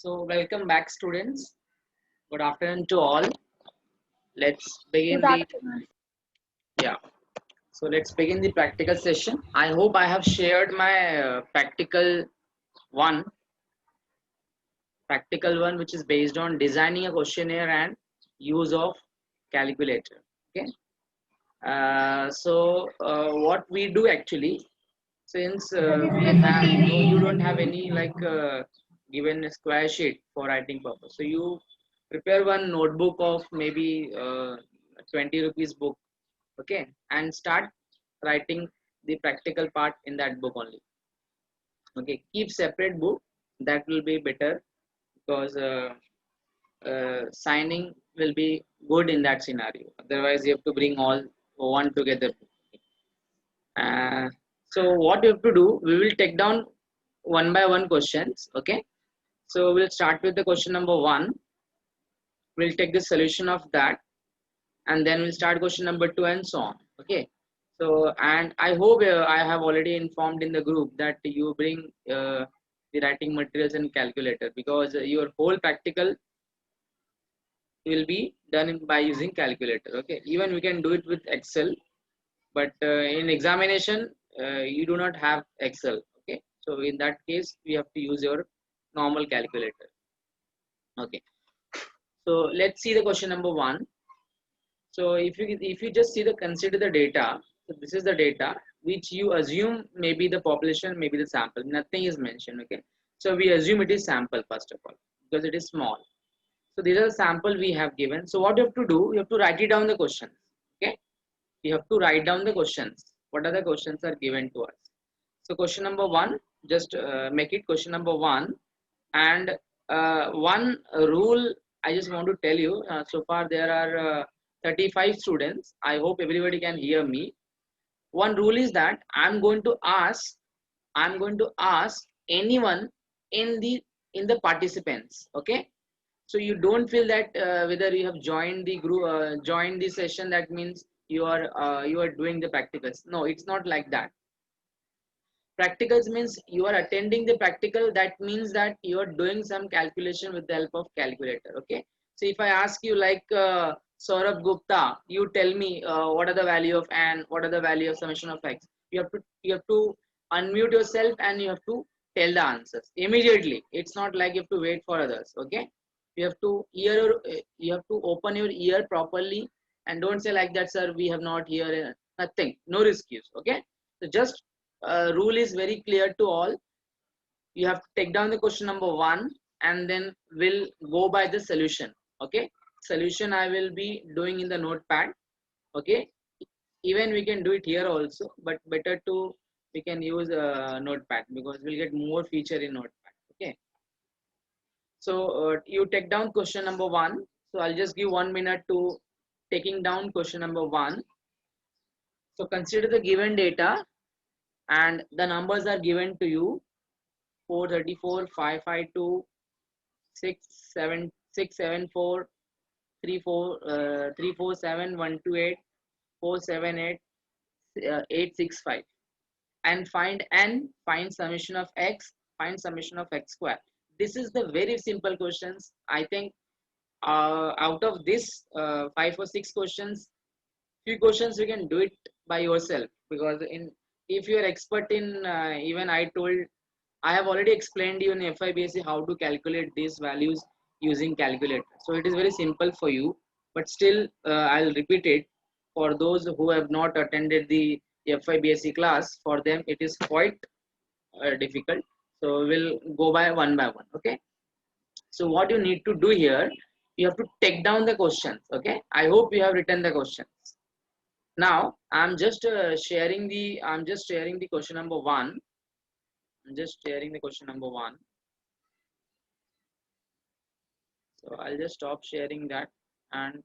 So welcome back students. Good afternoon to all. Let's Good begin the afternoon. yeah. So let's begin the practical session. I hope I have shared my one practical one which is based on designing a questionnaire and use of calculator. Okay. What we do actually, since you don't have any given a square sheet for writing purpose, so you prepare one notebook of maybe 20 rupees book, okay, and start writing the practical part in that book only. Okay, keep separate book, that will be better because signing will be good in that scenario, otherwise you have to bring all one together. Uh, so what you have to do, we will take down one by one questions. Okay, so we'll start with the question number one. We'll take the solution of that, and then we'll start question number two and so on. Okay, so and I hope I have already informed in the group that you bring the writing materials and calculator, because your whole practical will be done by using calculator. Okay, even we can do it with excel, but in examination you do not have excel. Okay, so in that case we have to use your normal calculator. Okay, so let's see the question number one. So if you just see the consider the data, so this is the data which you assume maybe the population, maybe the sample, nothing is mentioned. Okay, so we assume it is sample first of all because it is small. So these are the sample we have given. So what you have to do, you have to write it down the questions. Okay, you have to write down the questions. What are the questions are given to us? So question number one, just make it question number one. And one rule I just want to tell you, so far there are 35 students. I hope everybody can hear me. One rule is that I'm going to ask anyone in the participants. Okay, so you don't feel that whether you have joined the group, joined the session, that means you are doing the practicals. No, it's not like that. Practicals means you are attending the practical, that means that you are doing some calculation with the help of calculator. Okay, so if I ask you like Saurabh Gupta, you tell me what are the value of n, what are the value of summation of x. You have to unmute yourself and you have to tell the answers immediately. It's not like you have to wait for others. Okay, you have to you have to open your ear properly, and don't say like that, sir, we have not hear nothing, no excuse. Okay, so just rule is very clear to all. You have to take down the question number one, and then we'll go by the solution. Okay, solution I will be doing in the notepad. Okay, even we can do it here also, but better to we can use a notepad because we'll get more feature in notepad. Okay, so you take down question number one. So I'll just give 1 minute to taking down question number one. So consider the given data, and the numbers are given to you: 434, 552, 674, 347, 128, 478, 865. And find n, find summation of x, find summation of x square. This is the very simple questions. I think out of this 5 or 6 questions, few questions you can do it by yourself, because in if you are expert in even I told, I have already explained you in FIBSC how to calculate these values using calculator. So it is very simple for you, but still I'll repeat it for those who have not attended the FIBSC class. For them it is quite difficult. So we'll go by one. Okay. So what you need to do here, you have to take down the questions. Okay. I hope you have written the questions. Now I'm just sharing the question number one. I'm just sharing the question number one. So I'll just stop sharing that, and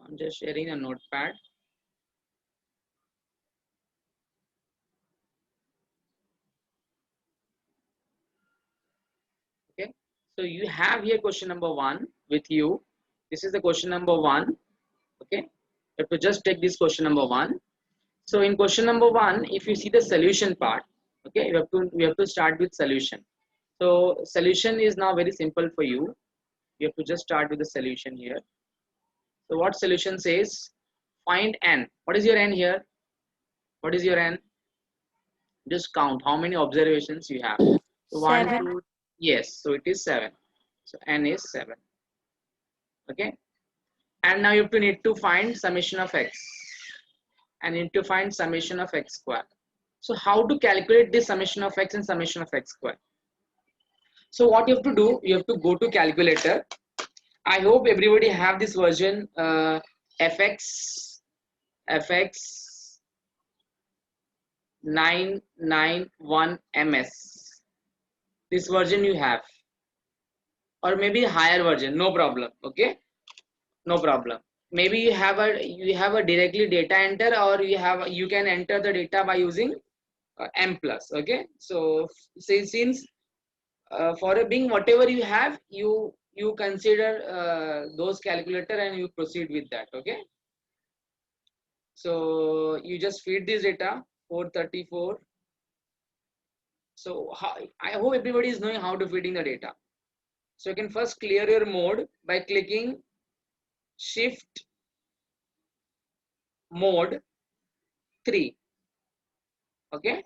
I'm just sharing a notepad. So you have here question number 1 with you. This is the question number 1. Okay, you have to just take this question number 1. So in question number 1, if you see the solution part, okay, we have to start with solution. So solution is now very simple for you. You have to just start with the solution here. So what solution says? Find n. What is your n here? What is your n? Just count how many observations you have. So 1, 7. 2, yes. So it is 7. So n is 7. Okay. And now you have to need to find summation of x. And need to find summation of x square. So how to calculate this summation of x and summation of x square? So what you have to do, you have to go to calculator. I hope everybody have this version fx 991 ms. This version you have, or maybe higher version, no problem. Okay, no problem. Maybe you have a directly data enter, or you can enter the data by using m plus. Okay, so since for a being whatever you have, you consider those calculator and you proceed with that. Okay, so you just feed this data 434. So I hope everybody is knowing how to feeding the data. So you can first clear your mode by clicking shift mode 3. Okay,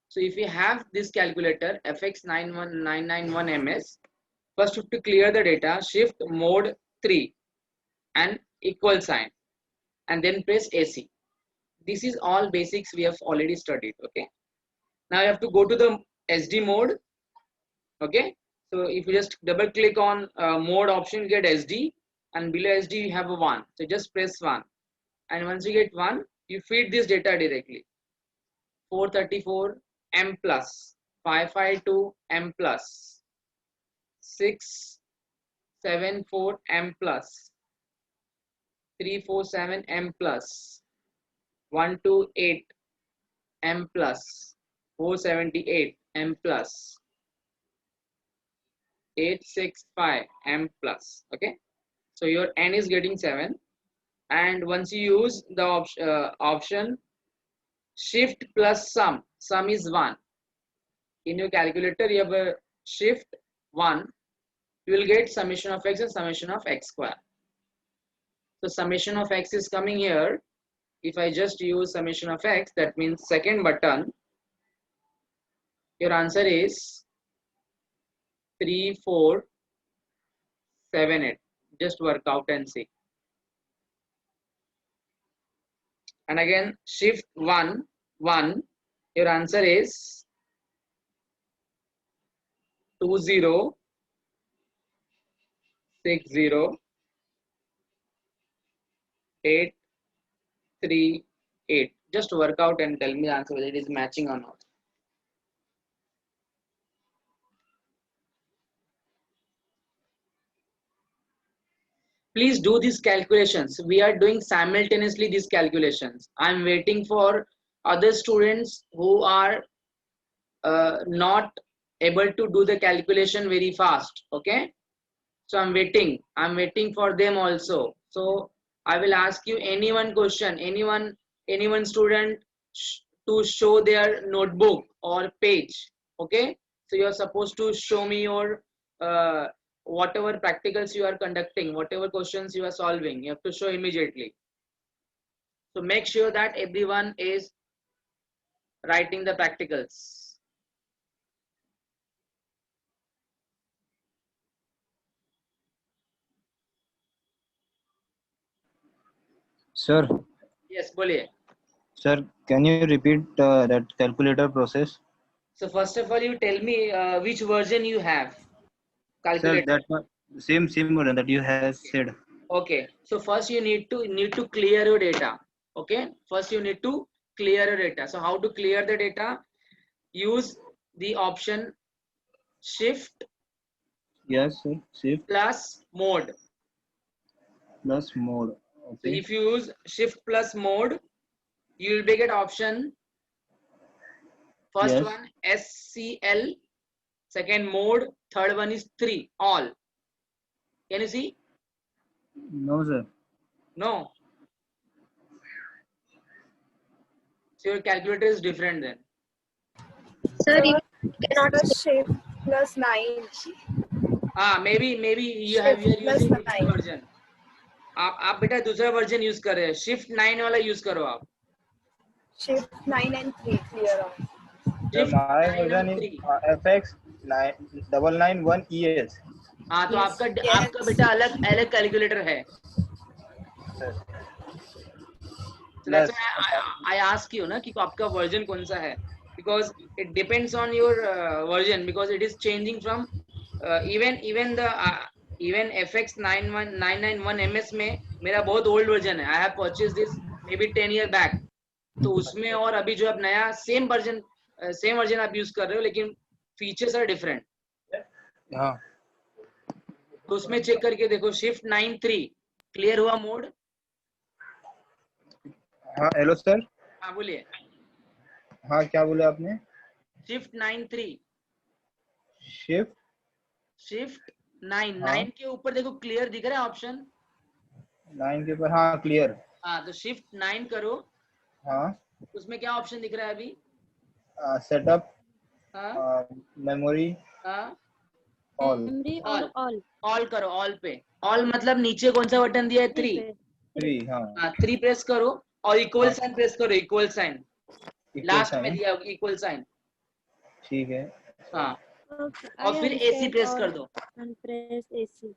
so if you have this calculator fx91991 ms, first you have to clear the data, shift mode 3 and equal sign, and then press AC. This is all basics we have already studied. Okay, now you have to go to the SD mode. Okay, so if you just double click on mode option, you get SD, and below SD you have a 1. So just press 1, and once you get 1, you feed this data directly. 434 m plus, 552 m plus, 674 m plus, 347 m plus, 128 m plus, 478 m plus, 865 m plus. Okay, so your n is getting 7, and once you use the option shift plus sum is 1. In your calculator you have a shift 1, you will get summation of x and summation of x square. So summation of x is coming here. If I just use summation of x, that means second button, your answer is 3478. Just work out and see. And again shift 1, your answer is 2060838. Just work out and tell me the answer whether it is matching or not. Please do these calculations. We are doing simultaneously these calculations. I'm waiting for other students who are not able to do the calculation very fast. Okay, so I'm waiting for them also. So I will ask you any one question, anyone student to show their notebook or page. Okay, so you're supposed to show me your whatever practicals you are conducting, whatever questions you are solving, you have to show immediately. So make sure that everyone is writing the practicals. Sir, Yes, boliye. sir, can you repeat that calculator process? So first of all, you tell me which version you have Sir, calculator. that one, same model that you have said. Okay, so first you need to clear your data. Okay, first you need to clear your data. So how to clear the data? Use the option shift Yes, sir. Shift plus mode. plus mode. So Okay. if you use shift plus mode, you will get option. First Yes. one SCL, second mode, third one is 3, all. Can you see? No, sir. No. So your calculator is different then. Sir, you cannot The shift plus 9. maybe you are Shift plus using different 9. version. आप बेटा दूसरा version use कर रहे हैं, shift 9 वाला use करो आप. Shift 9 and 3 clear on. So Shift my 9 version and is 3. FX 991 ES. हाँ, तो Yes, आपका yes. आपका बेटा अलग अलग कैलकुलेटर है. Sir. So that's Plus, why I ask you ना कि आपका वर्जन कौन सा है, because it depends on your version, because it is changing from even FX 991 MS में मेरा बहुत old version है. I have purchased this maybe 10 year back. तो उसमें और अभी जो आप नया सेम वर्जन आप यूज कर रहे हो, लेकिन फीचर्स आर डिफरेंट. हाँ. तो उसमें चेक करके देखो. शिफ्ट 9-3 क्लियर हुआ मोड? हाँ, हेलो सर. हाँ बोलिए. हाँ, क्या बोले आपने? शिफ्ट 9-3. शिफ्ट 9 हाँ. 9 के ऊपर देखो क्लियर दिख रहा है ऑप्शन. 9 के ऊपर हाँ क्लियर. हाँ, तो शिफ्ट 9 करो. हाँ. उसमें क्या ऑप्शन दिख रहा है अभी? सेटअप, हाँ मेमोरी, हाँ, memory और all. ऑल करो. ऑल पे. ऑल मतलब नीचे कौन सा बटन दिया है? 3. 3. हाँ. हाँ, 3 प्रेस करो और इक्वल हाँ. साइन प्रेस करो. इक्वल साइन लास्ट में दिया होगा, इक्वल साइन. ठीक है. हाँ, Okay, और I फिर AC understand प्रेस all कर दो. and press AC.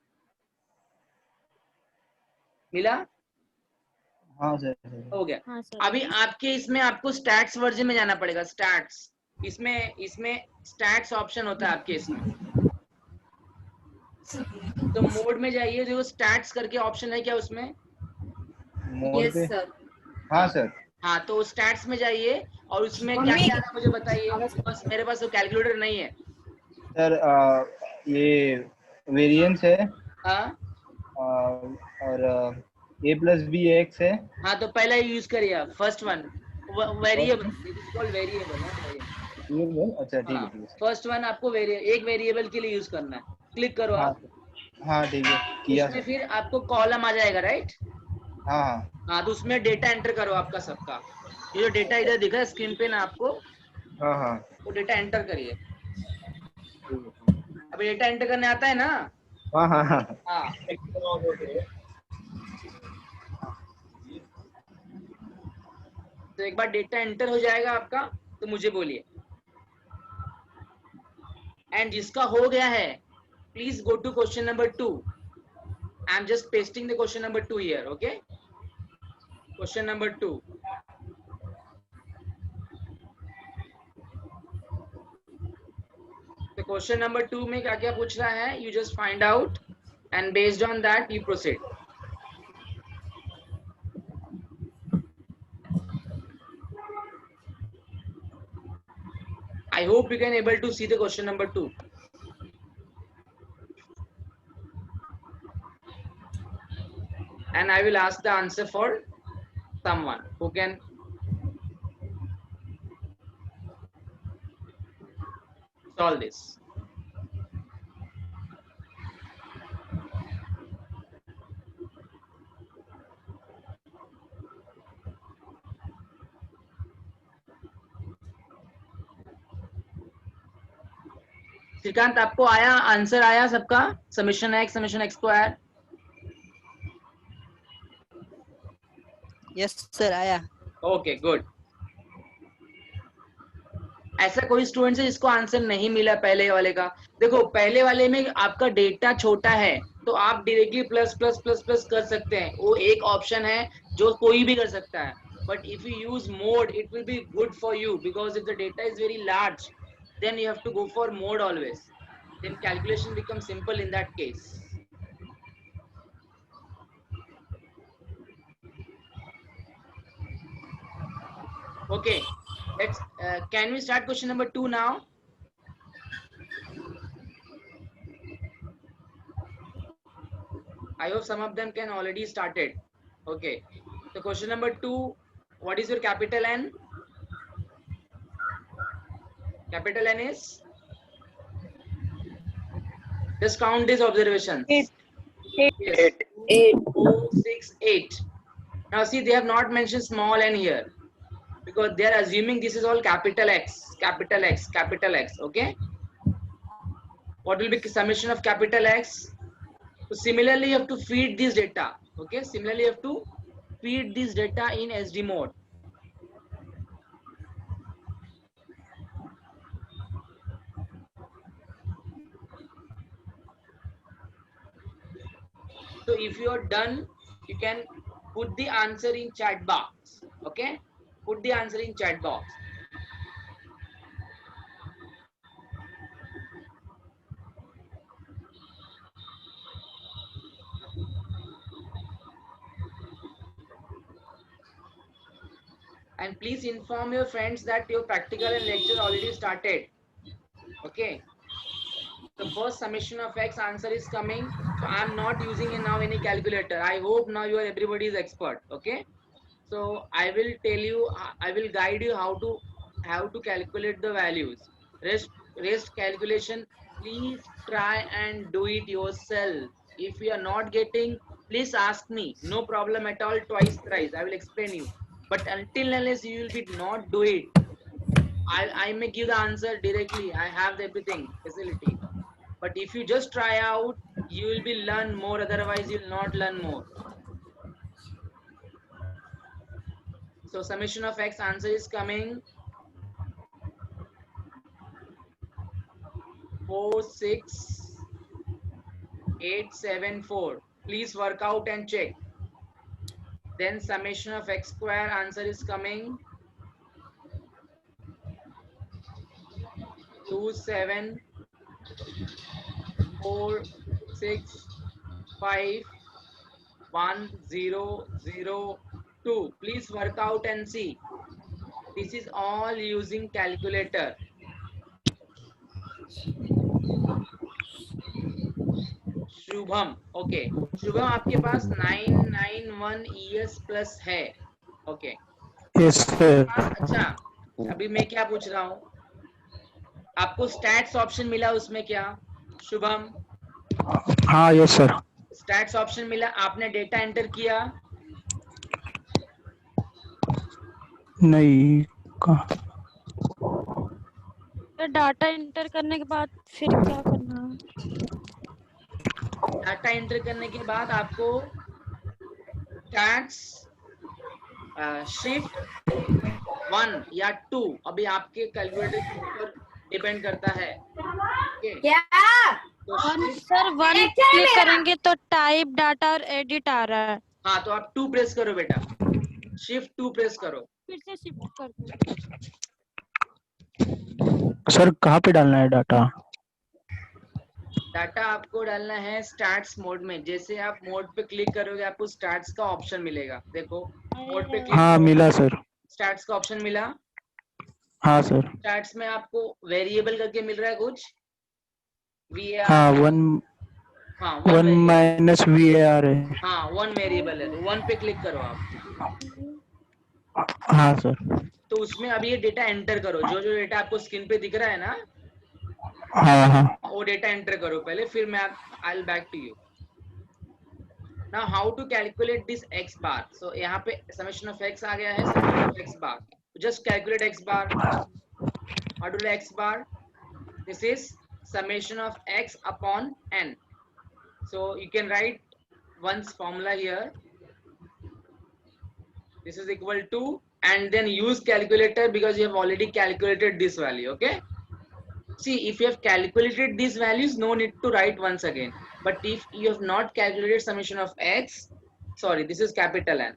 मिला? हाँ सर. हो गया. हाँ sir. अभी आपके इसमें आपको स्टैट्स वर्जन में जाना पड़ेगा. स्टैट्स, इसमें स्टैट्स ऑप्शन होता है आपके इसमें. तो मोड में जाइए, जो स्टैट्स करके ऑप्शन है क्या उसमें? मोड Yes, पे. sir. हाँ सर. हाँ, तो स्टैट्स में जाइए और उसमें क्या क्या है मुझे बताइए. बस मेरे पास वो कैलकुलेटर नहीं है. सर ये वेरिएंस है. हाँ और A+B है. हाँ, तो पहला यूज करिए first one, variable. This is called variable. अच्छा ठीक है. ठीक है. फर्स्ट वन आपको एक वेरिएबल के लिए यूज करना है. क्लिक करो हाँ. आप. हाँ ठीक है. किया उसमें सर. फिर आपको कॉलम आ जाएगा, राइट? हाँ हाँ. हाँ, तो उसमें डेटा एंटर करो आपका सबका. ये जो डेटा इधर दिख रहा है स्क्रीन पे ना आपको, हाँ हाँ. वो डेटा एंटर करिए. ठीक है. अभी डेटा एंटर करने आता है ना? हाँ हाँ हाँ. हाँ, तो एक बार डेटा एंटर हो जाएगा आपका तो मुझे बोलिए. एंड जिसका हो गया है, please go to question number 2. I am just pasting the question number 2 here. Okay, question number 2. तो क्वेश्चन नंबर 2 में क्या क्या पूछ रहा है, you just find out and based on that you proceed. I hope you can able to see the question number 2. And I will ask the answer for someone who can solve this. Shrikant, आपको आया answer? आया सबका? Summation X square. Yes sir आया. Okay good. ऐसा कोई student है जिसको answer नहीं मिला पहले वाले का? देखो, पहले वाले में आपका डेटा छोटा है तो आप directly plus plus plus plus कर सकते हैं. वो एक ऑप्शन है जो कोई भी कर सकता है. But if you use mode it will be good for you, because if the data is very large then you have to go for mode always. Then calculation becomes simple in that case. Okay, let's can we start question number 2 now? I hope some of them can already started. Okay, so question number 2, what is your capital N? Capital N is Just count these observations. 8. Yes. 2, 6, 8. Now see, they have not mentioned small n here because they are assuming this is all capital X, capital X, capital X. Okay. What will be summation of capital X? So similarly, you have to feed this data. Okay. Similarly, you have to feed this data in SD mode. So if you are done, you can put the answer in chat box. Okay. Put the answer in chat box. And please inform your friends that your practical and lecture already started. Okay. The first summation of X answer is coming. So I am not using now any calculator. I hope now you are everybody is expert. Okay. So I will tell you, I will guide you how to calculate the values. Rest calculation, please try and do it yourself. If you are not getting, please ask me. No problem at all. Twice, thrice. I will explain you. But until unless you will be not do it, I may give the answer directly. I have everything facility. But if you just try out, you will be learn more. Otherwise, you will not learn more. So summation of X answer is coming 46874. Please work out and check. Then summation of X square answer is coming 2746511002. Please work out and see. This is all using calculator. Shubham, okay Shubham आपके पास 991 ES plus है. Okay yes sir. अच्छा, अभी मैं क्या पूछ रहा हूँ, आपको स्टैट्स ऑप्शन मिला उसमें क्या शुभम? हाँ यस सर. स्टैट्स ऑप्शन मिला, आपने डेटा एंटर किया? नहीं. तो डाटा एंटर करने के बाद फिर क्या करना है? डाटा एंटर करने के बाद आपको स्टैट्स शिफ्ट 1 या 2, अभी आपके कैलकुलेटर के ऊपर डिपेंड करता है. क्या? तो सर 1 क्लिक करेंगे तो टाइप डाटा और एडिट आ रहा है. हाँ, तो आप 2 प्रेस करो बेटा, शिफ्ट 2 प्रेस करो. फिर से शिफ्ट कर दो. सर कहाँ पे डालना है डाटा? डाटा आपको डालना है स्टैट्स मोड में. जैसे आप मोड पे क्लिक करोगे आपको स्टैट्स का ऑप्शन मिलेगा. देखो मोड पे क्लिक हाँ करो, मिला सर. स्टैट्स का ऑप्शन मिला. हाँ सर. स्टैट्स में आपको वेरिएबल करके मिल रहा है कुछ VAR. हाँ 1 माइनस VAR है. हाँ 1 वेरिएबल है, 1 पे क्लिक करो आप. हाँ सर. तो उसमें अभी ये डेटा एंटर करो, जो जो डेटा आपको स्क्रीन पे दिख रहा है ना, हाँ हाँ. वो डेटा एंटर करो पहले, फिर मैं I will back to you. Now how to calculate this x bar. So यहाँ पे समेशन ऑफ x आ गया है, summation of x bar. Just calculate x bar. How to do x bar? This is summation of x upon n. So you can write one's formula here. This is equal to, and then use calculator because you have already calculated this value. Okay. See, if you have calculated these values, no need to write once again. But if you have not calculated summation of x, sorry, this is capital N,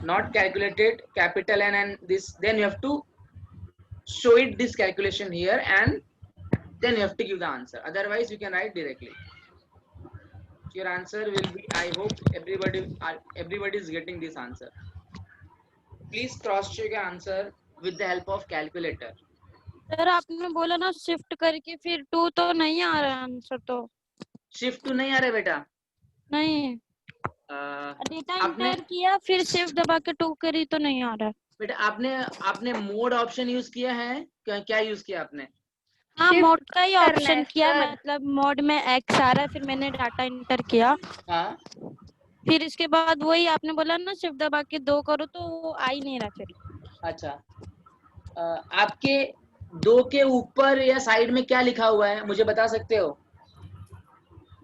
not calculated capital N and this, then you have to show it this calculation here and then you have to give the answer. Otherwise, you can write directly. Your answer will be, I hope everybody is getting this answer. Please cross check your answer with the help of calculator. Sir आपने बोला ना shift करके फिर 2 तो नहीं आ रहा है answer. तो शिफ्ट 2 नहीं आ रहा बेटा? नहीं, डेटा एंटर किया फिर शिफ्ट दबा के 2 करी तो नहीं आ रहा है बेटा. आपने मोड ऑप्शन यूज किया है क्या यूज किया आपने? हाँ Shift मोड का ही करना ऑप्शन है, किया, sir. मतलब मोड में एक्स आ रहा है, फिर मैंने डाटा इंटर किया, हाँ फिर इसके बाद वही आपने बोला ना शिफ्ट दबा के 2 करो तो वो आ ही नहीं रहा फिर। अच्छा, आपके 2 के ऊपर या साइड में क्या लिखा हुआ है मुझे बता सकते हो?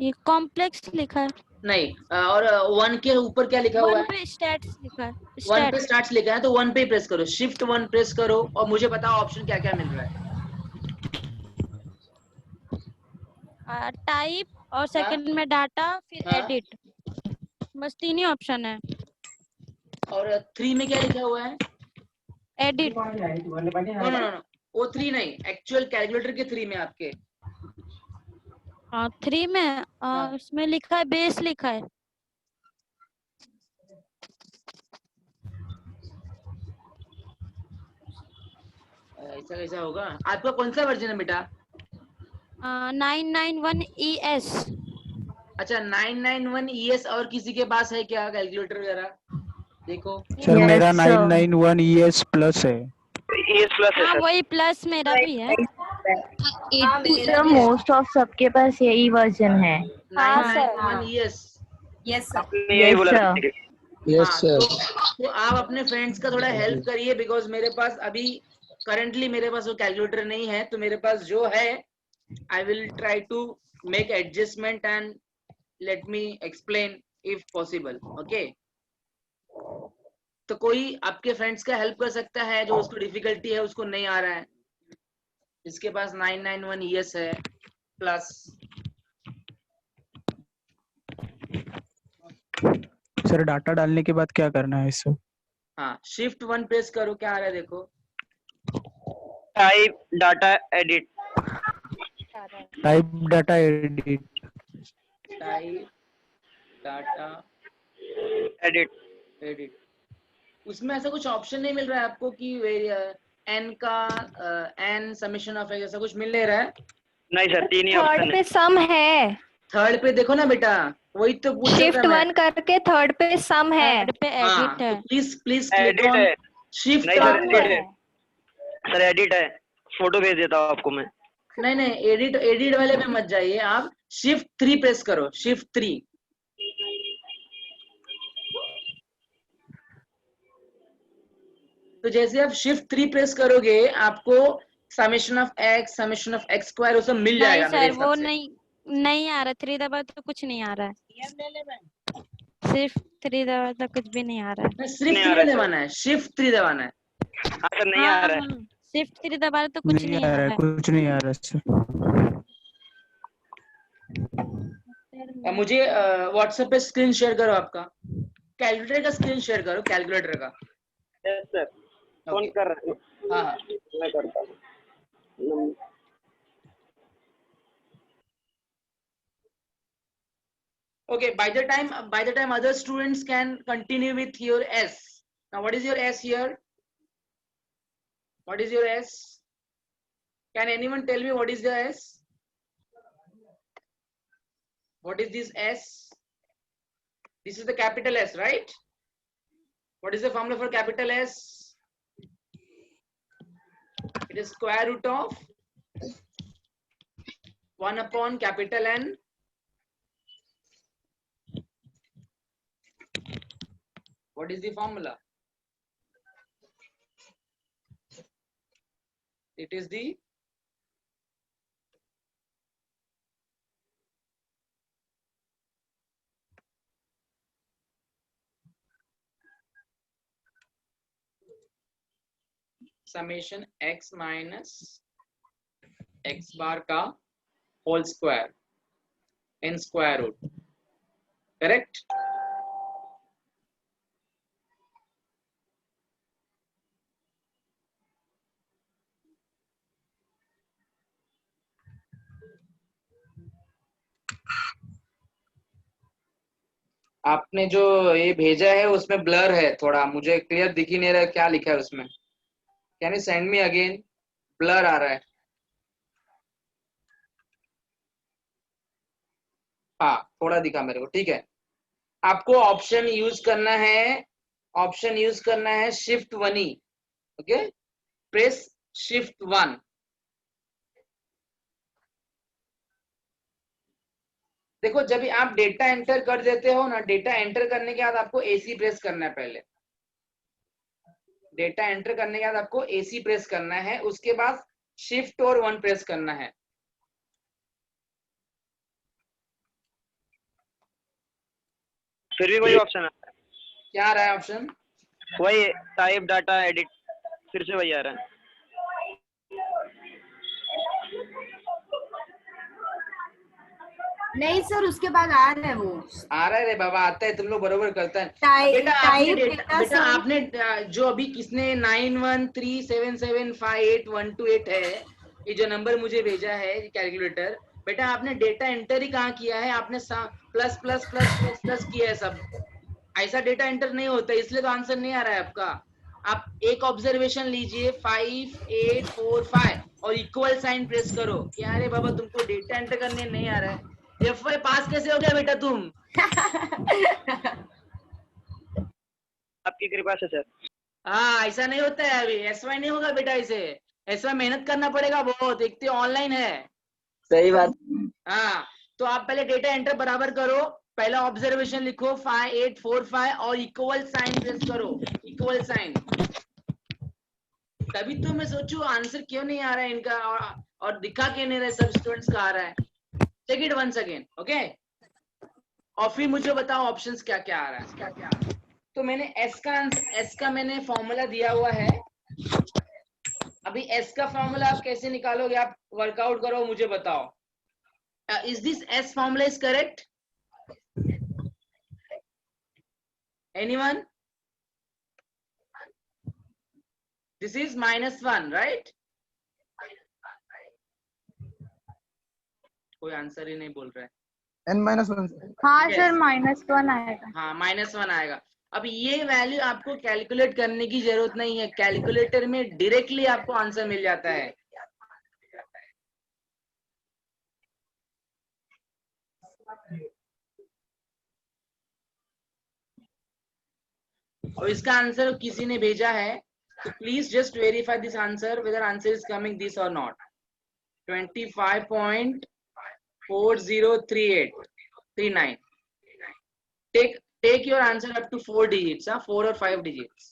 ये कॉम्प्लेक्स लिखा है, नहीं, और 1 के ऊपर क्या लिखा हुआ 1 है? पे स्टैट्स लिखा है, 1 पे स्टैट्स। स्टार्ट लिखा है तो 1 पे ही प्रेस करो, शिफ्ट 1 प्रेस करो और मुझे बताओ ऑप्शन क्या क्या मिल रहा है। टाइप और हाँ सेकंड में डाटा, फिर हाँ, एडिट, बस 3 ही ऑप्शन है। और 3 में क्या लिखा हुआ है? Edit, no no no no, वो 3 नहीं, एक्चुअल कैलकुलेटर के 3 में आपके। हाँ 3 में हाँ इसमें लिखा है बेस लिखा है। ऐसा कैसा होगा? आपका कौन सा वर्जन है बेटा? 991 ES। अच्छा 991 ES, और किसी के पास है क्या कैलकुलेटर वगैरह? देखो। सर Yes, मेरा sir. 991 ES प्लस है। हाँ वही प्लस मेरा भी है। हाँ मेरा मोस्ट ऑफ सबके पास यही वर्जन है। हाँ 991 ES। Yes sir. हाँ तो आप अपने फ्रेंड्स का थोड़ा हेल्प करिए, बिकॉज मेरे पास अभी करंटली मेरे पास वो कैलकुलेटर नहीं है, तो मेरे पास जो है I will try to make adjustment and let me explain if possible. Okay, तो कोई आपके फ्रेंड्स का हेल्प कर सकता है जो उसको डिफिकल्टी है, उसको नहीं आ रहा है, जिसके पास 991 ES है प्लस? सर डाटा डालने के बाद क्या करना है इसको? हाँ शिफ्ट 1 प्रेस करो, क्या आ रहा है देखो। Type data edit. Type data edit. Type data edit. Edit. उसमें ऐसा कुछ ऑप्शन नहीं मिल रहा है आपको कि एन का एन समेशन ऑफ ऐसा कुछ मिल नहीं रहा है? नहीं सर, 3 ही थर्ड ऑप्शन पे है। सम है। थर्ड पे देखो ना बेटा, वही तो पूछ रहा शिफ्ट था मैं। 1 करके थर्ड पे सम है। थर्ड पे हाँ एडिट तो है। Please please click edit on है। शिफ्ट नहीं सर, और एडिट है। सर एडिट है, फोटो भेज देता हूँ आपको मैं। नहीं नहीं, एडिट एडिट वाले में मत जाइए, आप शिफ्ट 3 प्रेस करो, शिफ्ट 3। तो जैसे आप शिफ्ट 3 प्रेस करोगे आपको समेशन ऑफ एक्स स्क्वायर वो सब मिल नहीं जाएगा मेरे सर हिसाब वो से। नहीं आ रहा, 3 दबा तो कुछ नहीं आ रहा है, सिर्फ 3 दबा तो कुछ भी नहीं आ रहा है। नहीं, सिर्फ नहीं आ 3 रहा है सर। दबाना है, शिफ्ट 3 दबाना है। हाँ सर, नहीं हाँ आ रहा है। हाँ सिर्फ 3 दबा तो कुछ नहीं नहीं आ आ रहा है, रहा कुछ नहीं आ रहा है सर। है। मुझे व्हाट्सएप पे स्क्रीन शेयर करो, आपका कैलकुलेटर का स्क्रीन शेयर करो, कैलकुलेटर का। यस सर, फोन ओके, कर रहा हूँ। हाँ हाँ। मैं करता हूँ। Okay, by the time other students can continue with your S. Now what is your S here? What is your S? Can anyone tell me what is the S? What is this S? This is the capital S, right? What is the formula for capital S? It is square root of 1 upon capital N what is the formula? It is the summation x minus x bar का whole square in square root, correct? आपने जो ये भेजा है उसमें blur है थोड़ा, मुझे क्लियर दिख ही नहीं रहा है क्या लिखा है उसमें। Can you send me again? Blur आ रहा है। हाँ थोड़ा दिखा मेरे को, ठीक है। आपको ऑप्शन यूज करना है, ऑप्शन यूज करना है शिफ्ट 1 ही। ओके, प्रेस शिफ्ट 1 देखो जब भी आप डेटा एंटर कर देते हो ना, डेटा एंटर करने के बाद आपको AC प्रेस करना है पहले। डेटा एंटर करने के बाद आपको AC प्रेस करना है, उसके बाद शिफ्ट और 1 प्रेस करना है। फिर भी वही ऑप्शन है, क्या आ रहा है ऑप्शन? वही टाइप डाटा एडिट, फिर से वही आ रहा है। नहीं सर, उसके बाद आ रहा है वो आ रहा है रे बाबा, आता है, तुम लोग बरोबर करता है। टाइप बेटा आपने टाइप डेटा, डेटा बेटा सर। आपने जो अभी किसने 9137758128 है, ये जो नंबर मुझे भेजा है कैलकुलेटर, बेटा आपने डेटा एंटर ही कहाँ किया है? आपने plus plus plus plus plus किया है सब। ऐसा डेटा एंटर नहीं होता, इसलिए तो आंसर नहीं आ रहा है आपका। आप एक ऑब्जर्वेशन लीजिए 5845 और इक्वल साइन प्रेस करो। क्या रे बाबा, तुमको डेटा एंटर करने नहीं आ रहा है? FY पास कैसे हो गया बेटा तुम? आपकी कृपा से सर। हाँ, ऐसा नहीं होता है अभी। SY नहीं होगा बेटा, इसे SY मेहनत करना पड़ेगा बहुत, एक तो ऑनलाइन है। सही बात। हाँ, तो आप पहले डेटा एंटर बराबर करो, पहला ऑब्जर्वेशन लिखो 5845 और इक्वल साइन प्रेस करो, इक्वल साइन। तभी तो मैं सोचू आंसर क्यों नहीं आ रहा है इनका, और दिखा क्यों नहीं रहे सब स्टूडेंट्स का आ रहा है। Check it once again, okay. और फिर मुझे बताओ ऑप्शंस क्या क्या आ रहा है, क्या क्या। तो मैंने S का मैंने फॉर्मूला दिया हुआ है। अभी S का फॉर्मूला आप कैसे निकालोगे? आप वर्कआउट करो, मुझे बताओ। Is this S formula is correct? Anyone? This is -1, right? कोई आंसर ही नहीं बोल रहा है। n-1 हाँ Yes. सर -1 आएगा। हाँ, -1 आएगा। अब ये वैल्यू आपको कैलकुलेट करने की जरूरत नहीं है, कैलकुलेटर में डायरेक्टली आपको आंसर मिल जाता है। और इसका आंसर किसी ने भेजा है, तो please just verify this answer whether answer is coming this or not. 25.403839। take your answer up to 4 digits, 4 or 5 digits.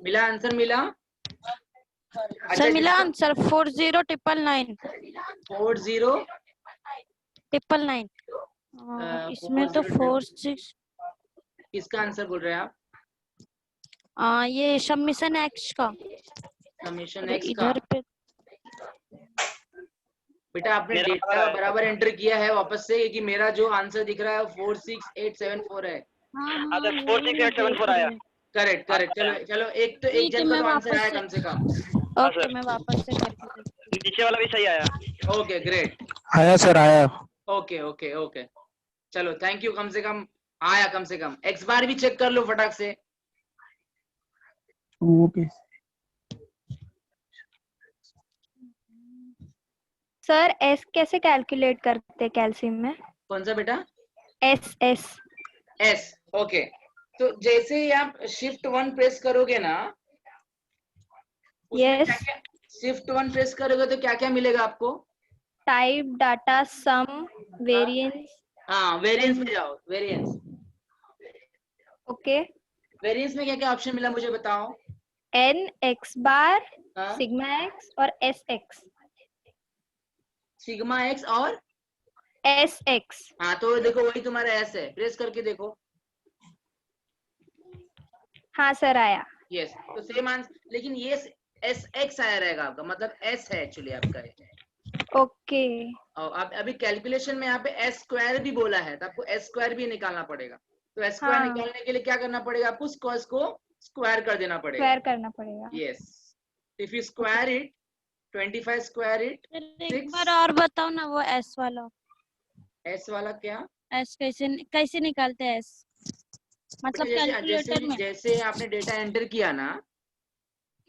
मिला आंसर? मिला? सर मिला आंसर 40,999 999। इसमें तो 46। किसका आंसर बोल रहे हैं आप? ये सबमिशन एक्स का। समेशन अरे एक्स का। इधर पे बेटा आपने डेटा बराबर एंटर किया है वापस से, क्योंकि मेरा जो आंसर दिख रहा है 46874 है। हाँ, 46874 आया। Correct correct. चलो चलो, एक ठीक है, जन का मैं तो आंसर वापस आया से- कम से कम। ओके, मैं वापस से करके देखती हूँ। नीचे वाला भी सही आया। Okay great. आया सर, आया। ओके ओके ओके, चलो थैंक यू, कम से कम आया। कम से कम एक्स बार भी चेक कर लो फटाक से। ओके सर एस कैसे कैलकुलेट करते कैल्शियम में? कौन सा बेटा? S S S. ओके, तो जैसे ही आप शिफ्ट 1 प्रेस करोगे ना, Yes. शिफ्ट 1 प्रेस करोगे तो क्या क्या मिलेगा आपको? टाइप डाटा सम वेरिएंस। हाँ, वेरिएंस में जाओ, वेरिएंस। ओके। वेरिएंस में क्या क्या ऑप्शन मिला मुझे बताओ। एन एक्स बार, हाँ? सिग्मा एक्स और एस एक्स। सिग्मा एक्स और एस एक्स। हाँ, तो देखो वही तुम्हारा एस है, प्रेस करके देखो। हाँ सर आया। यस, तो सेम आंसर, लेकिन ये एस एक्स आया रहेगा आपका, मतलब एस है एक्चुअली आपका। ओके और अब अभी कैलकुलेशन में यहाँ पे एस स्क्वायर भी बोला है, तो आपको एस स्क्वायर भी निकालना पड़ेगा। तो एस स्क्वायर हाँ। निकालने के लिए क्या करना पड़ेगा, आपको cos को स्क्वायर कर देना पड़ेगा। स्क्वायर करना पड़ेगा। Yes, if you square it 25 square it एक 6। बार और बताओ ना वो एस वाला। एस वाला क्या, एस कैसे निकालते हैं एस, मतलब जैसे कैलकुलेटर में? जैसे आपने डेटा एंटर किया ना,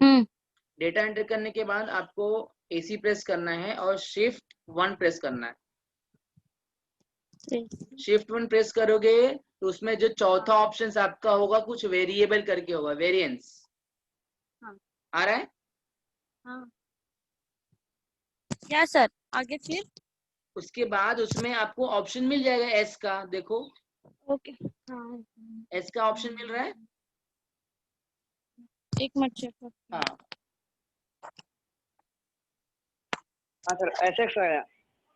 हम्म डेटा एंटर करने के बाद आपको एसी प्रेस करना है और शिफ्ट 1 प्रेस करना है। शिफ्ट 1 प्रेस करोगे तो उसमें जो चौथा ऑप्शन आपका होगा कुछ वेरिएबल करके होगा, वेरिएंस। हाँ। आ रहा है? हाँ क्या सर, आगे फिर? उसके बाद उसमें आपको ऑप्शन मिल जाएगा एस का, देखो ओके हाँ एस का ऑप्शन मिल रहा है। एक मिनट चेक करते हैं। हाँ हाँ सर एसएक्स आया।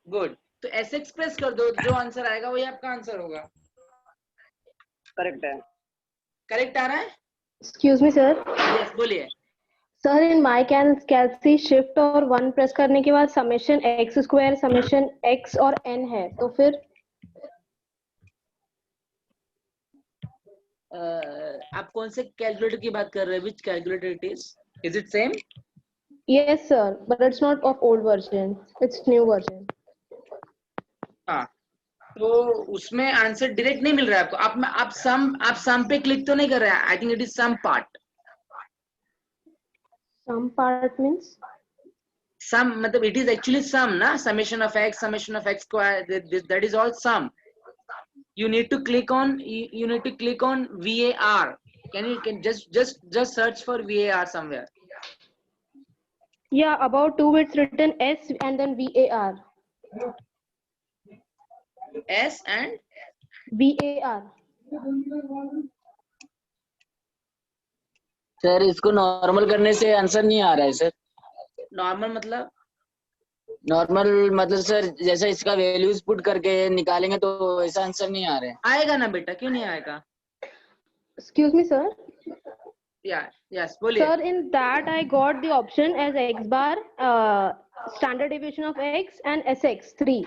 गुड, तो एस एक्सप्रेस कर दो, जो आंसर आएगा वही आपका आंसर होगा। करेक्ट है। करेक्ट आ रहा है? Excuse me, sir. यस बोलिए। Sir, in my calc shift और 1 प्रेस करने के बाद summation x square summation x और n है, तो फिर आप कौन से कैलकुलेटर की बात कर रहे हैं? Which calculator it is it same? yes sir, but it's not of old version, it's new version. हाँ, तो उसमें आंसर डायरेक्ट नहीं मिल रहा है आपको। आप सम पे क्लिक तो नहीं कर रहे हैं। I think it is sum part. Some part means sum मतलब इट इज एक्चुअली सम ना, summation of x square, that is all sum. you need to click on VAR. Can just search for VAR somewhere. yeah, about 2 it's written s and then var. S and var. Sir इसको normal करने से answer नहीं आ रहा है sir. Normal मतलब sir जैसा इसका values put करके निकालेंगे तो ऐसा आंसर नहीं आ रहा है। आएगा ना बेटा, क्यों नहीं आएगा? Excuse me, sir. Yes बोलिए। Sir, in that I got the option as x bar, standard deviation of x and sx 3.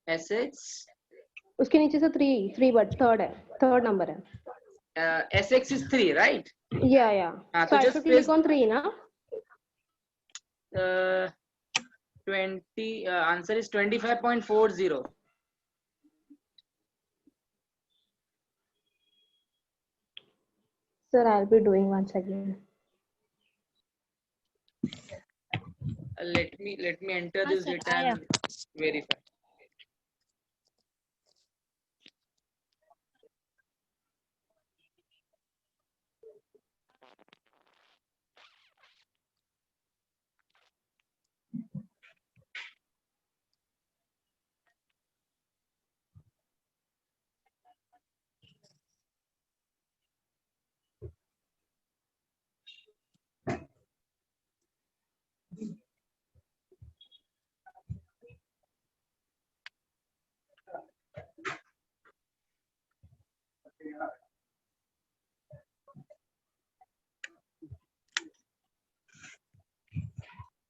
SX उसके नीचे से 3 but third number है. SX is 3 right? Yeah. हाँ, So तो I just should click on 3 ना? 20 answer is 25.40. Sir, I'll be doing once again. Let me enter हाँ this sir, data आया। and verify.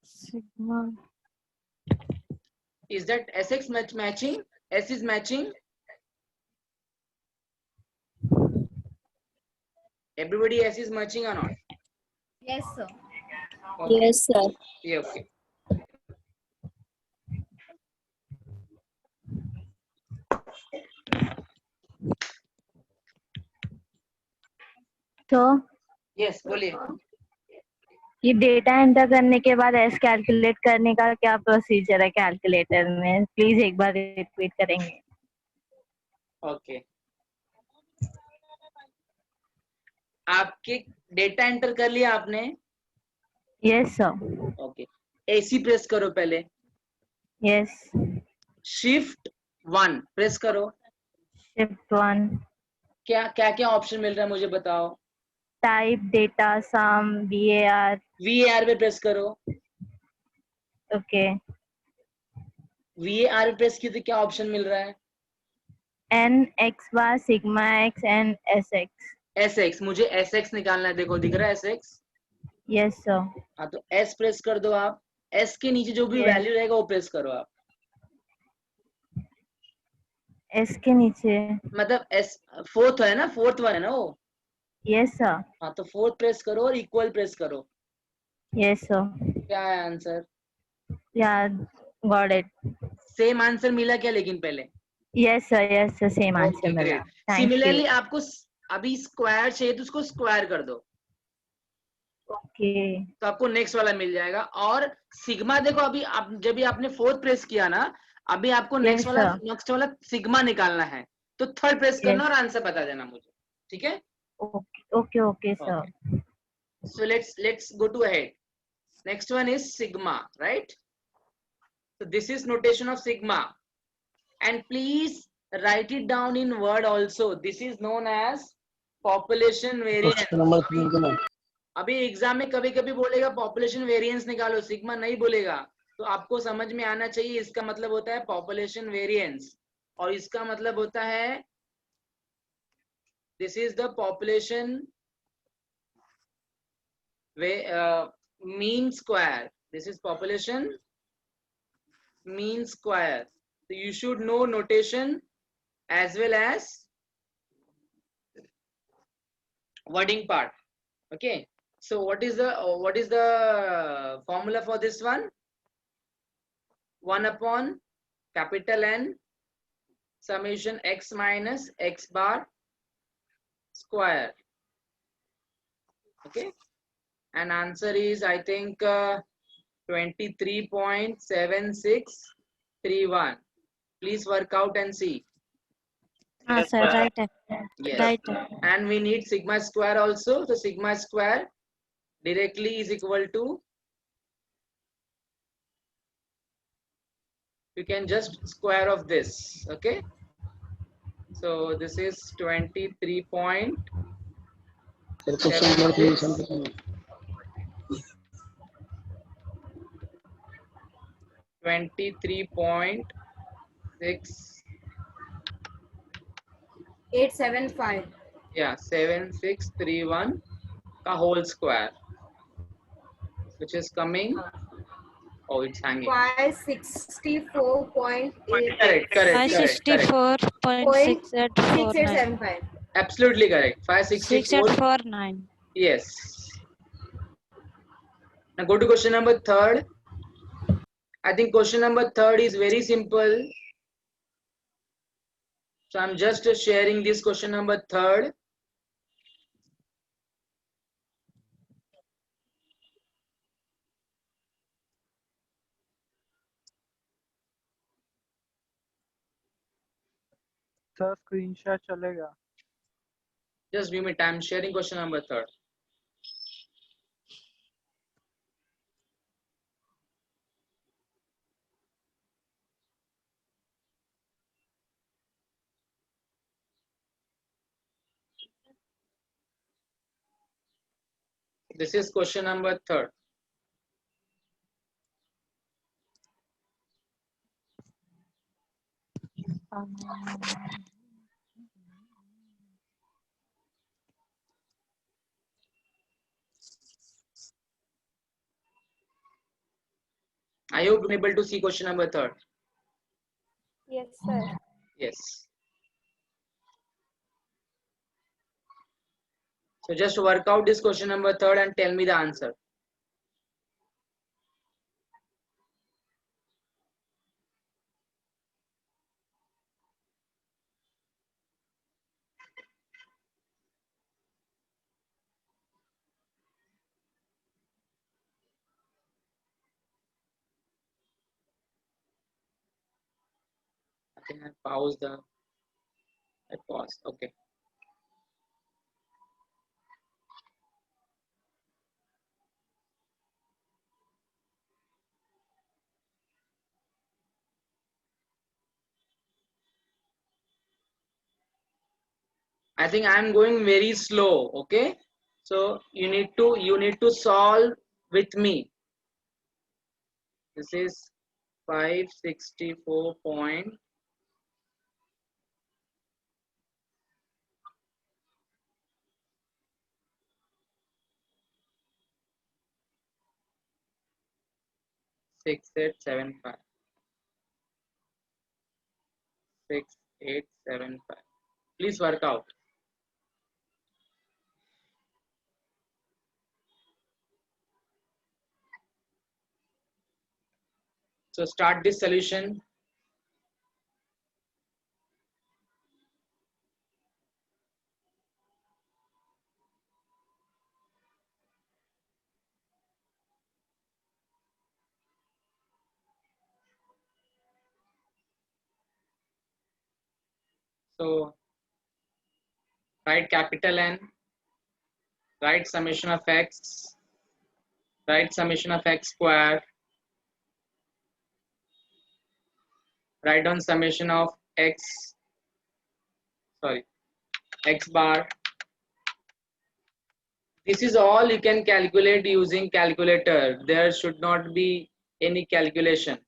Sigma Is that SX matching? S is matching? Everybody S is matching or not? Yes, sir. Okay. Yes, sir. Yeah, okay. तो Yes बोलिए। ये data enter करने के बाद S calculate करने का क्या प्रोसीजर है कैलकुलेटर में, प्लीज एक बार रिपीट करेंगे? ओके, आपके डेटा एंटर कर लिया आपने? Yes sir. Okay, AC press करो पहले। यस। शिफ्ट 1 प्रेस करो। शिफ्ट 1। क्या ऑप्शन मिल रहा है मुझे बताओ? टाइप डेटा सम VAR। VAR पे प्रेस करो। ओके। VAR पे प्रेस की तो क्या ऑप्शन मिल रहा है? n x bar sigma x and sx। SX, मुझे SX निकालना है। देखो दिख रहा है SX? Yes sir. हाँ, तो S प्रेस कर दो आप। एस के नीचे जो भी Yes. वैल्यू रहेगा वो प्रेस करो आप, एस के नीचे. मतलब एस फोर्थ है ना, फोर्थ वाला है ना वो, Yes sir. हाँ तो फोर्थ प्रेस करो और इक्वल प्रेस करो. Yes sir. क्या है answer? Yeah, got it. Same answer मिला क्या लेकिन पहले? Yes sir. Yes sir. Same answer okay मिला. ग्रेट. Thank similarly you. आपको अभी स्क्वायर चाहिए तो उसको स्क्वायर कर दो Okay. तो आपको नेक्स्ट वाला मिल जाएगा. और सिग्मा देखो, अभी आप जब भी आपने फोर्थ प्रेस किया ना, अभी आपको Yes sir. नेक्स्ट वाला सिग्मा निकालना है, तो थर्ड प्रेस करना Yes. और आंसर बता देना मुझे. ठीक है? Okay. Okay. Okay sir. Okay. So let's go to ahead. Next one is sigma, right? So this is notation of sigma, and please write it down in word also. This is known as population variance. अभी exam में कभी कभी बोलेगा population variance निकालो, sigma नहीं बोलेगा, तो आपको समझ में आना चाहिए इसका मतलब होता है पॉपुलेशन वेरिएंस, और इसका मतलब होता है this is the population mean square. This is population mean square. So you should know notation as well as wording part. Okay. So what is the formula for this one? 1 upon capital N summation x minus x bar square. Okay. And answer is I think 23.7631. Please work out and see. हाँ sir right है. Yes. Right है. And we need sigma square also. So sigma square directly is equal to, you can just square of this. Okay. So this is 23.76. 23.6, 875. yeah, 7631 ka whole square, which is coming, oh it's hanging, 564.8. correct. 564.6849. Absolutely correct. 564. 6849. Yes. Now go to question number 3rd. I think question number 3rd is very simple. So I'm just sharing this question number 3rd. Sir screenshot चलेगा. Just give me time. Sharing question number 3rd. This is question number 3rd. I hope you're able to see question number 3rd. Yes, sir. Yes. So just work out this question number 3rd and tell me the answer. I think I paused the. I paused. Okay. I think I'm going very slow. Okay. So you need to solve with me. This is 564 point. 6875. 6875. Please work out. So start this solution. So write capital N, write summation of x, write summation of x square, write down summation of x, x bar. This is all you can calculate using calculator. There should not be any calculation.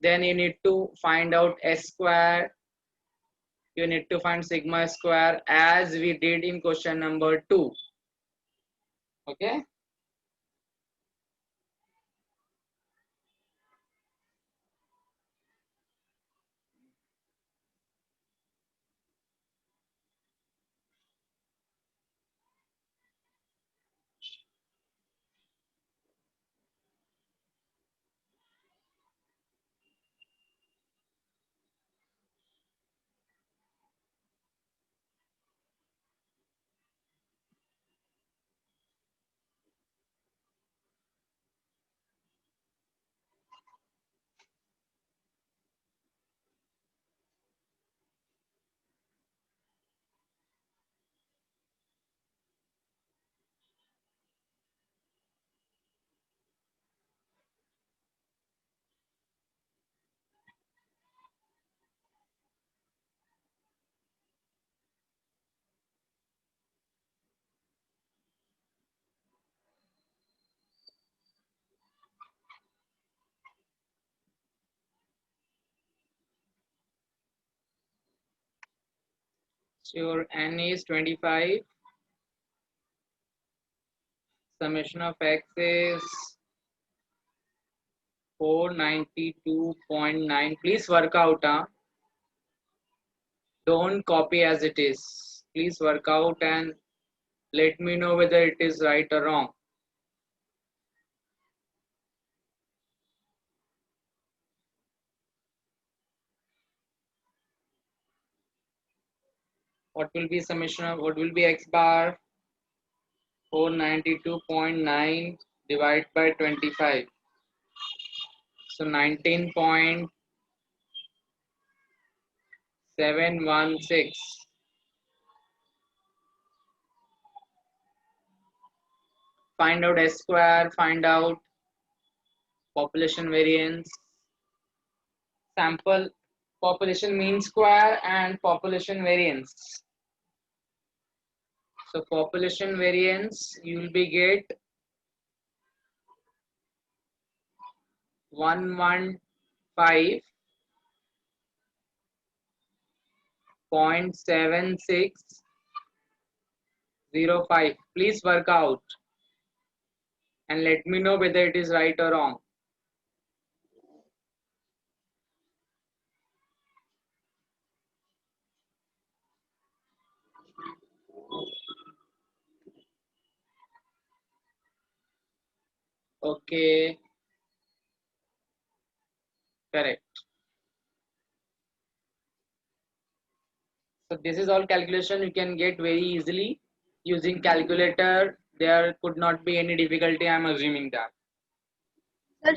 Then you need to find out s square. You need to find sigma square as we did in question number 2. Okay. So your n is 25. Summation of x is 492.9. Please work out. Don't copy as it is. Please work out and let me know whether it is right or wrong. What will be summation of what will be x bar? 492.9 divided by 25. So 19.716. Find out s square, find out population variance, sample population mean square and population variance. So population variance you will be get 115.7605. Please work out and let me know whether it is right or wrong. Okay, correct. So this is all calculation you can get very easily using calculator. There could not be any difficulty. I am assuming that. Sir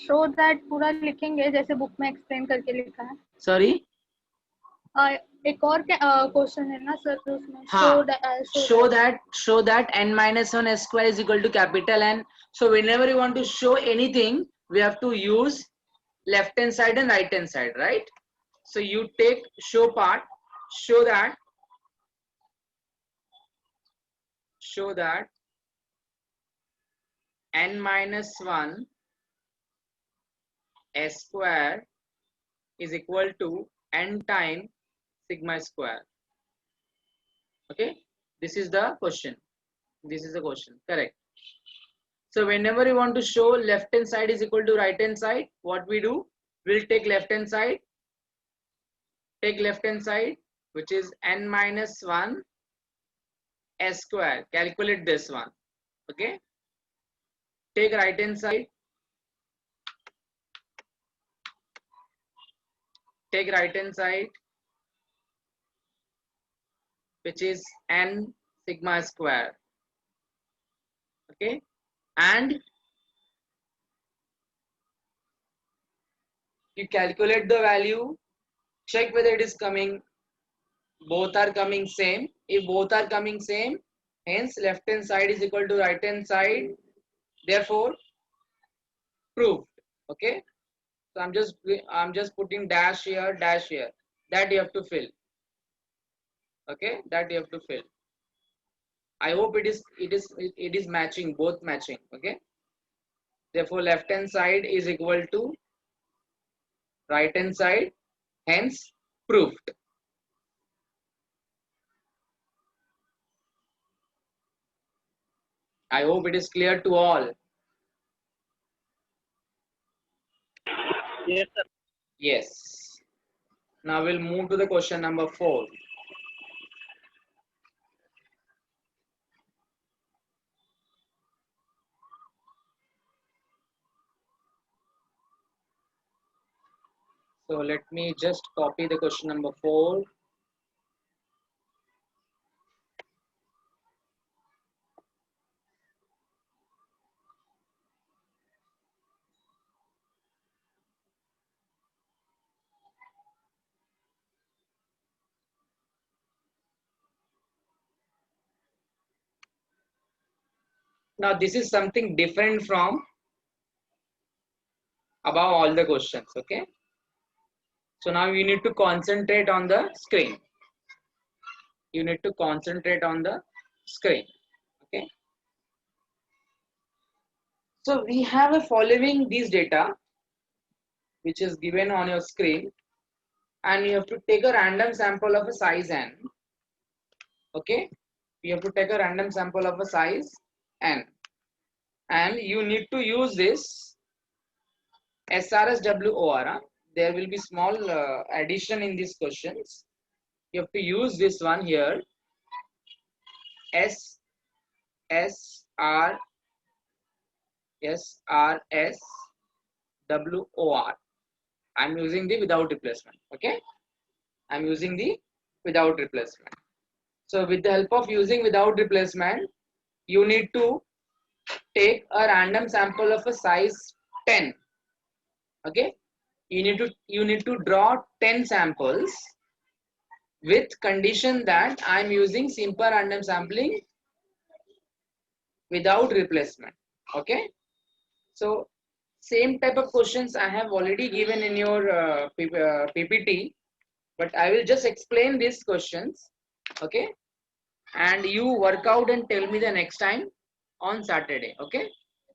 show that पूरा लिखेंगे जैसे book में explain करके लिखा है. Sorry. एक और question है ना सर उसमें show that n-1 s square is equal to capital N. So whenever you want to show anything, we have to use left hand side and right hand side, right? So you take show part, show that n-1 s square is equal to n times sigma square. Okay, this is the question. Correct. So whenever you want to show left hand side is equal to right hand side, what we do? We'll take left hand side. Take left hand side, which is n minus 1 s square. Calculate this one. Okay. Take right hand side. Take right hand side, which is n sigma square. Okay. And you calculate the value, check whether it is coming, both are coming same. If both are coming same, hence left hand side is equal to right hand side, therefore proved. Okay, so I'm just putting dash here, that you have to fill. Okay, that you have to fill. I hope it is matching, both matching. Okay, therefore left hand side is equal to right hand side, hence proved. I hope it is clear to all. Yes, sir. Yes. Now we'll move to the question number 4. So let me just copy the question number 4. Now this is something different from above all the questions. Okay. So now you need to concentrate on the screen. You need to concentrate on the screen. Okay. So we have a following these data, which is given on your screen, and you have to take a random sample of a size n. Okay. You have to take a random sample of a size n, and you need to use this SRSWOR. There will be small addition in these questions. You have to use this one here, SRSWOR. I'm using the without replacement. Okay, I'm using the without replacement. So with the help of using without replacement, you need to take a random sample of a size 10. Okay, you need to draw 10 samples with condition that I'm using simple random sampling without replacement. Okay, so same type of questions I have already given in your PPT, but I will just explain these questions. Okay, and you work out and tell me the next time on Saturday. Okay,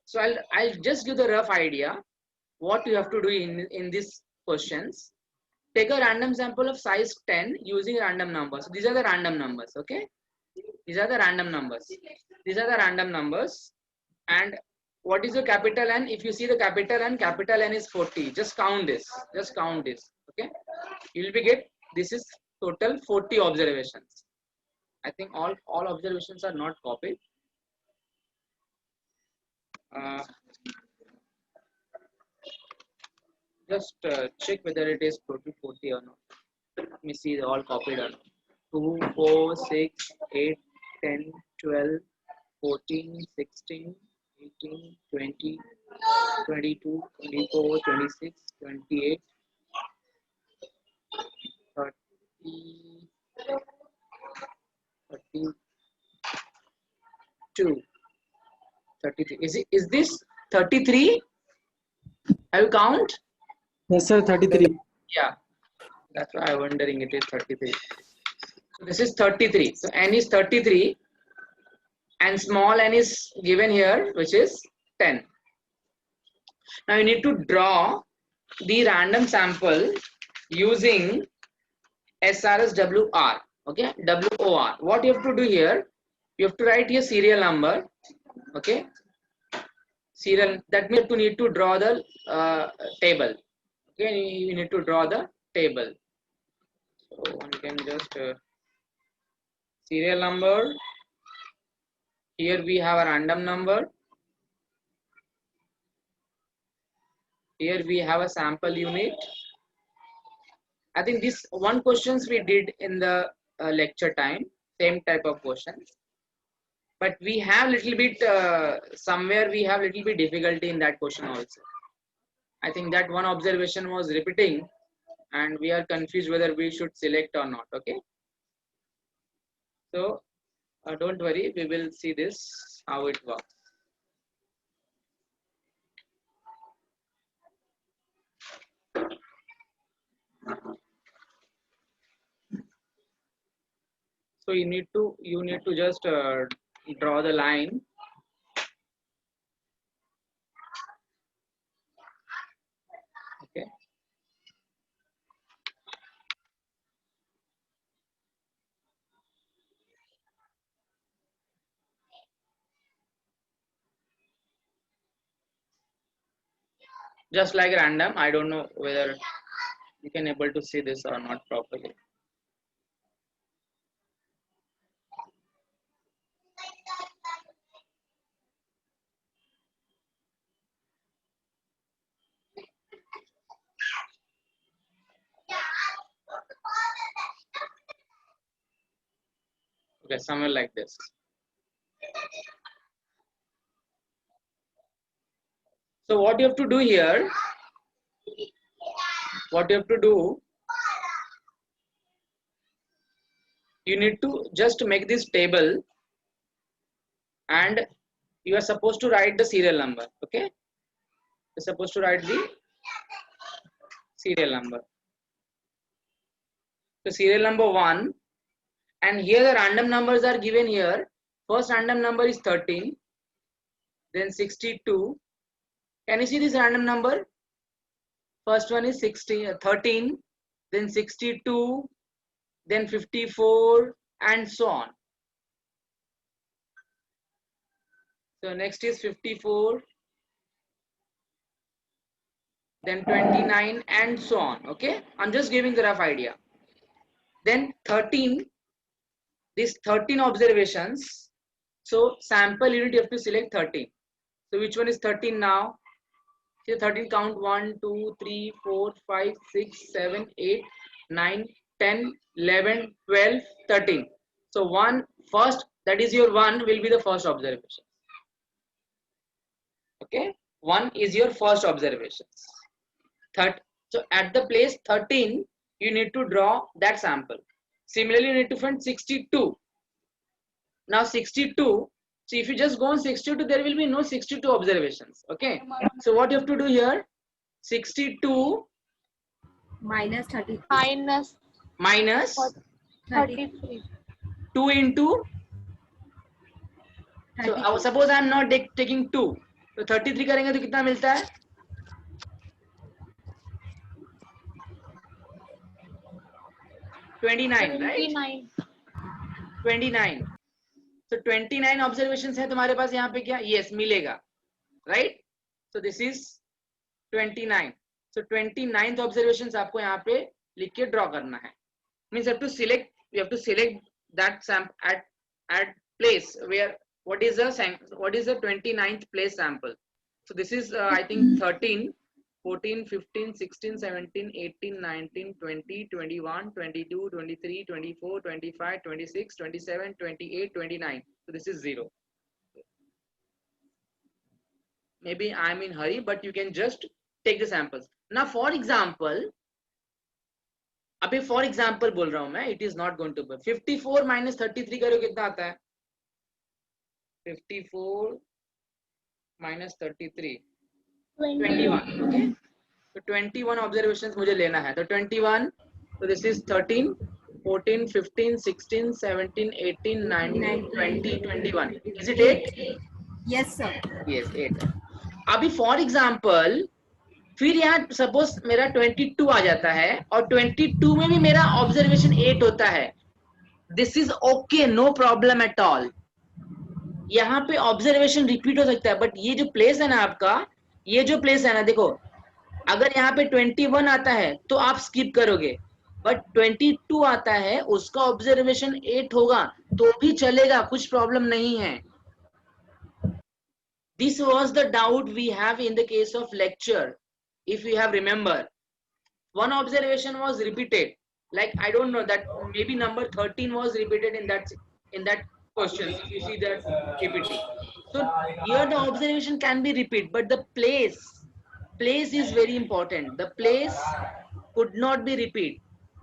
so I'll just give the rough idea what you have to do in these questions. Take a random sample of size 10 using random numbers. So these are the random numbers. Okay, these are the random numbers. These are the random numbers. And what is the capital N? If you see the capital N is 40. Just count this. Just count this. Okay, you will be get this is total 40 observations. I think all observations are not copied. Just check whether it is total 40 or not. Let me see all copied or not. 2, 4, 6, 8, 10, 12, 14, 16, 18, 20, 22, 24, 26, 28, 30, 32, 33. Is this 33? Have you count? Yes, sir, 33. Yeah, that's why I'm wondering it is 33. So this is 33. So n is 33 and small n is given here, which is 10. Now you need to draw the random sample using SRSWOR. Okay, WOR. What you have to do here, you have to write your serial number. Okay, serial, that means you need to draw the table. Okay, you need to draw the table. So one can just serial number. Here we have a random number. Here we have a sample unit. I think this one questions we did in the lecture time, same type of questions. But we have little bit, somewhere we have little bit difficulty in that question also. I think that one observation was repeating and we are confused whether we should select or not, okay? So don't worry, we will see this, how it works. So you need to just draw the line. Okay. Just like random, I don't know whether you can able to see this or not properly. Okay, somewhere like this. So what you have to do here, you need to just make this table and you are supposed to write the serial number, okay? You're supposed to write the serial number. So serial number 1, and here the random numbers are given here. First random number is 13, then 62. Can you see this random number? First one is 13, then 62, then 54, and so on. So next is 54, then 29, and so on. Okay, I'm just giving the rough idea. Then 13, these 13 observations. So sample unit you have to select 13. So which one is 13 now? Here 13 count 1, 2, 3, 4, 5, 6, 7, 8, 9, 10, 11, 12, 13. So one first, that is your 1 will be the first observation. Okay, 1 is your first observation. So at the place 13, you need to draw that sample. Similarly, you need to find 62. Now 62. So if you just go on 62, there will be no 62 observations. Okay. So what you have to do here? 62 minus 30. minus 33. 2 into. So suppose I am not taking 2. तो 33 करेंगे तो कितना मिलता है? 29, right? 29. So 29 observations है तुम्हारे पास यहाँ पे क्या? Yes, मिलेगा, right? So this is 29. So 29th observations आपको यहाँ पे लिख के draw करना है. Means you have to select that sample at place where what is the 29th place sample. So this is I think 13, 14, 15, 16, 17, 18, 19, 20, 21, 22, 23, 24, 25, 26, 27, 28, 29. So this is 0. Maybe I'm in hurry, but you can just take the samples. Now for example, अभी for example बोल रहा हूँ मैं, it is not going to be 54 minus 33 करो कितना आता है? 54 minus 33 21. Okay, so 21 observations मुझे लेना है. तो 21, so this is 13, 14, 15, 16, 17, 18, 19, 20, 21. Is it 8? Yes sir. Yes, 8. अभी for example, फिर यहाँ सपोज मेरा 22 आ जाता है और 22 में भी मेरा ऑब्जर्वेशन 8 होता है. This is okay, no problem at all. यहाँ पे ऑब्जर्वेशन रिपीट हो सकता है, बट ये जो प्लेस है ना आपका, ये जो प्लेस है ना, देखो अगर यहाँ पे 21 आता है तो आप स्किप करोगे, बट 22 आता है उसका ऑब्जर्वेशन 8 होगा तो भी चलेगा, कुछ प्रॉब्लम नहीं है. This was the doubt we have in the case of lecture. If you have remember, one observation was repeated. Like I don't know that maybe number 13 was repeated in that question. If you see that PPT, so here the observation can be repeated, but the place is very important. The place could not be repeat.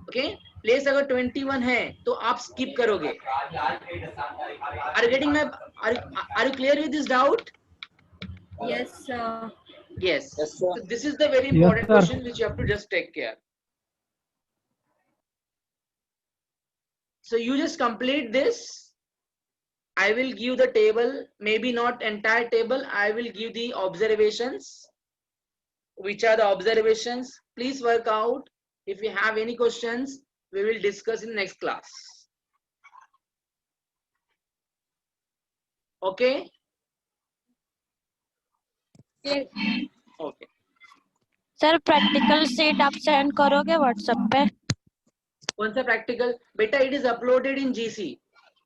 Okay, place अगर 21 है तो आप skip करोगे. Are you getting my? Are you clear with this doubt? Yes. Yes. Yes, So sir. this is the very Yes, important sir. question which you have to just take care. So you just complete this. I will give the table, maybe not entire table. I will give the observations. Which are the observations? Please work out. If you have any questions, we will discuss in next class. Okay? Okay. Sir practical sheet आप send करोगे WhatsApp पे? कौन सा practical? Beta, it is uploaded in GC.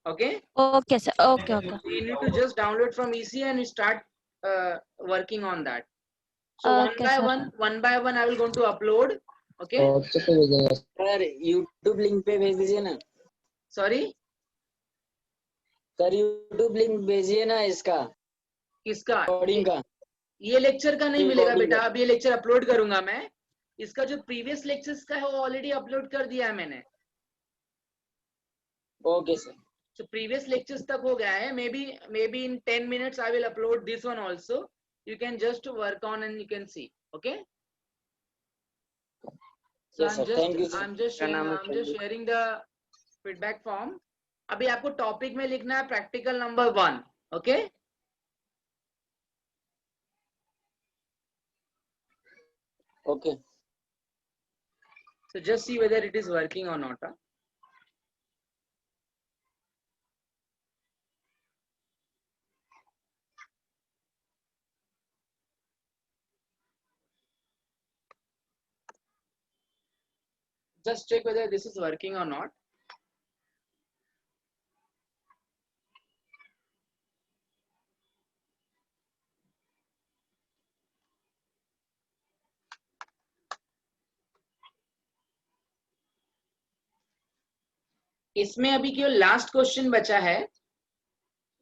Okay? Okay sir, okay okay You need to just download from EC and start working on that. So Okay, sir. one by one, I will going to upload. Okay? WhatsApp पे भेजेंगे sir, YouTube link पे भेज दीजिए ना Sorry? Sir, YouTube link भेजिए ना इसका किसका? रिकॉर्डिंग का. ये लेक्चर का नहीं मिलेगा Recording बेटा. का. अब ये लेक्चर अपलोड करूंगा मैं. इसका जो प्रीवियस लेक्चर्स का है वो ऑलरेडी अपलोड कर दिया है मैंने. Okay sir. So previous lectures तक हो गया है. Maybe in 10 minutes I will upload this one also. You can just work on and you can see. Okay? So Yes, sir. Thank you, sir. I'm just sharing the feedback form. अभी आपको topic में लिखना है practical number 1. Okay? Okay. So just see whether it is working or not. Huh? Just check whether this is working or not. इसमें अभी केवल last question बचा है.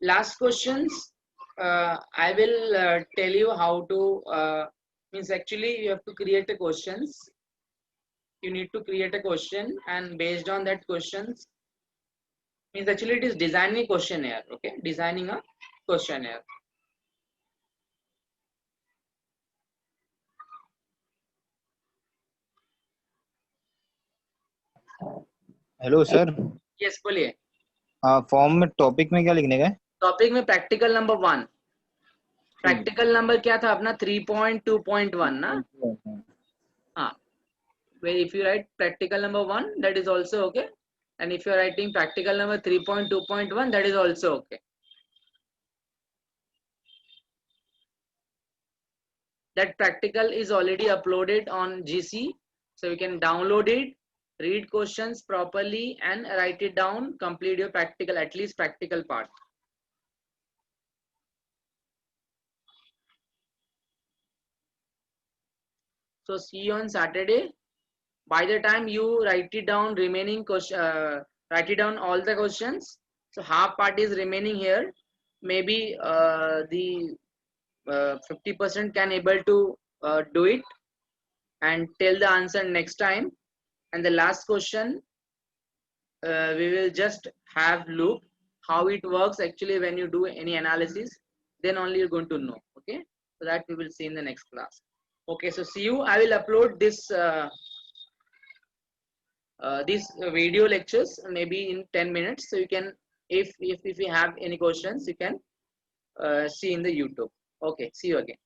Last questions I will tell you how to means actually you have to create a questions. You need to create a question and based on that questions means actually it is designing a questionnaire. Okay, designing a questionnaire. Hello sir. Yes, बोलिए. Form में topic में क्या लिखने का है? Topic में practical number 1. Practical number क्या था अपना? 3.2.1 ना. हाँ. Where if you write practical number 1, that is also okay. And if you are writing practical number 3.2.1, that is also okay. That practical is already uploaded on GC, so you can download it, read questions properly and write it down, complete your practical, at least practical part. So see you on Saturday. By the time you write it down, remaining question, write it down all the questions. So half part is remaining here. Maybe the 50% can able to do it and tell the answer next time. And the last question, we will just have look how it works actually when you do any analysis. Then only you're going to know. Okay, so that we will see in the next class. Okay, so see you. I will upload this. These video lectures maybe in 10 minutes, so you can if you have any questions you can see in the YouTube. Okay, see you again.